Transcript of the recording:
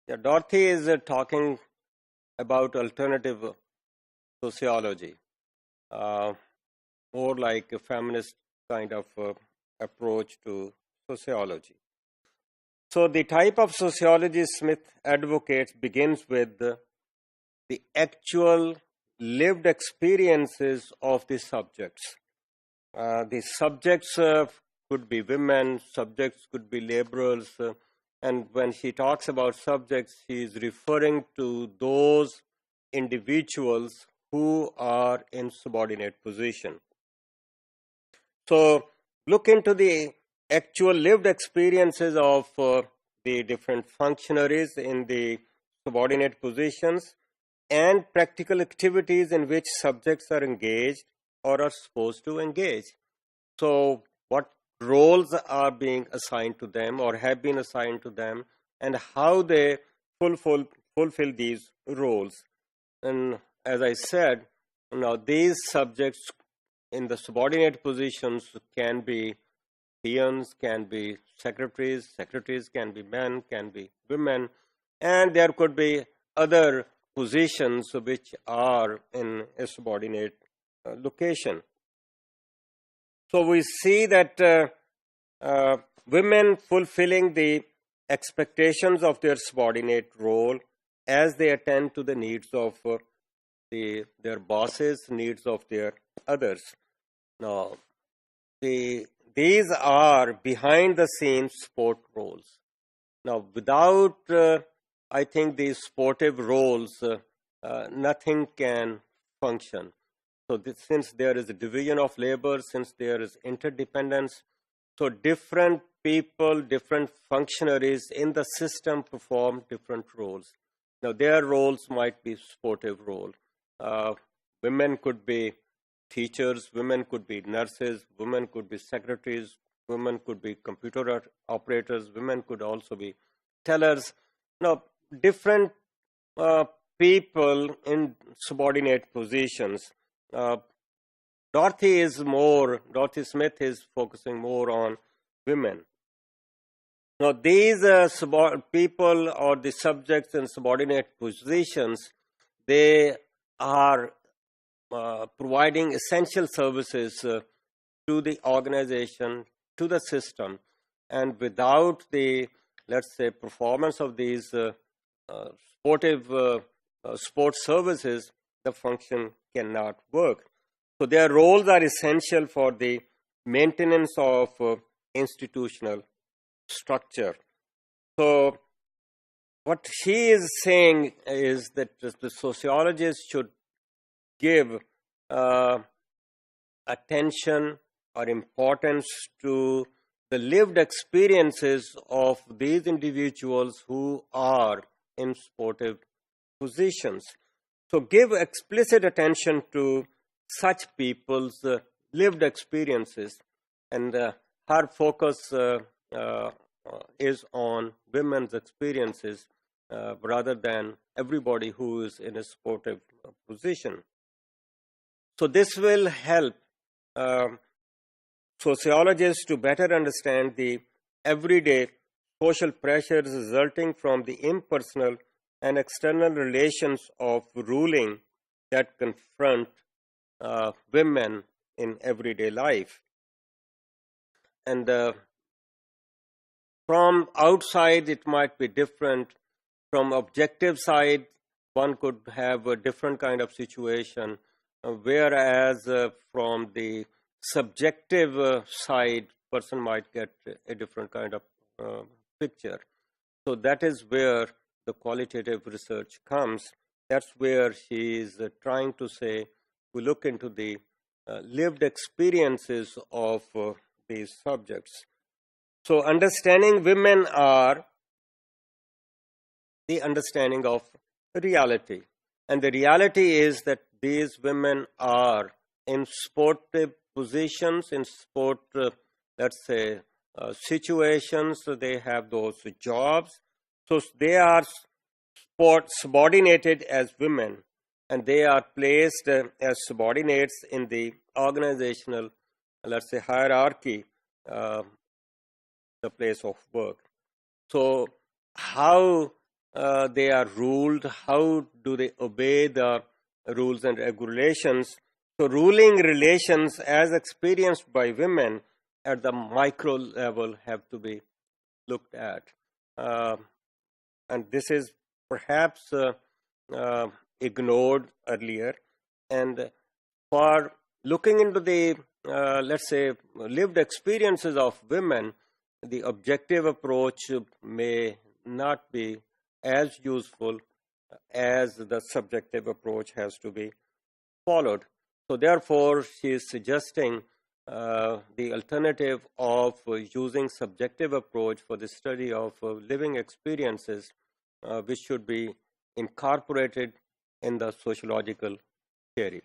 Yeah, Dorothy is talking about alternative sociology, uh, more like a feminist kind of approach to sociology. So, the type of sociology Smith advocates begins with the actual lived experiences of the subjects. The subjects could be women, subjects could be laborers, and when she talks about subjects, she is referring to those individuals who are in subordinate position. So, look into the actual lived experiences of the different functionaries in the subordinate positions and practical activities in which subjects are engaged or are supposed to engage. So, what roles are being assigned to them or have been assigned to them, and how they fulfill, fulfill these roles. And as I said, now these subjects in the subordinate positions can be peons, can be secretaries, secretaries can be men, can be women, and there could be other positions which are in a subordinate location. So we see that women fulfilling the expectations of their subordinate role as they attend to the needs of their bosses, needs of their others. Now, these are behind the scenes support roles. Now, without, I think, these supportive roles, nothing can function. So, since there is a division of labor, since there is interdependence, so different people, different functionaries in the system perform different roles. Now, their roles might be supportive role. Women could be teachers, women could be nurses, women could be secretaries, women could be computer operators, women could also be tellers. Now, different people in subordinate positions. Dorothy Smith is focusing more on women. Now, these people or the subjects in subordinate positions, they are providing essential services to the organization, to the system, and without the, let's say, performance of these sports services, the function cannot work. So their roles are essential for the maintenance of institutional structure. So what she is saying is that the sociologists should give attention or importance to the lived experiences of these individuals who are in supportive positions. So give explicit attention to such people's lived experiences, and her focus is on women's experiences rather than everybody who is in a supportive position. So this will help sociologists to better understand the everyday social pressures resulting from the impersonal and external relations of ruling that confront women in everyday life. And from outside, it might be different. From objective side, one could have a different kind of situation, whereas from the subjective side, person might get a different kind of picture. So that is where the qualitative research comes. That's where she is trying to say, we look into the lived experiences of these subjects. So understanding women are the understanding of reality. And the reality is that these women are in supportive positions, in support, let's say, situations. So they have those jobs. So they are subordinated as women, and they are placed as subordinates in the organizational, let's say, hierarchy, the place of work. So how they are ruled, how do they obey the rules and regulations. So ruling relations as experienced by women at the micro level have to be looked at. And this is perhaps ignored earlier. And for looking into the, let's say, lived experiences of women, the objective approach may not be as useful as the subjective approach has to be followed. So therefore, she is suggesting the alternative of using subjective approach for the study of living experiences, which should be incorporated in the sociological theory.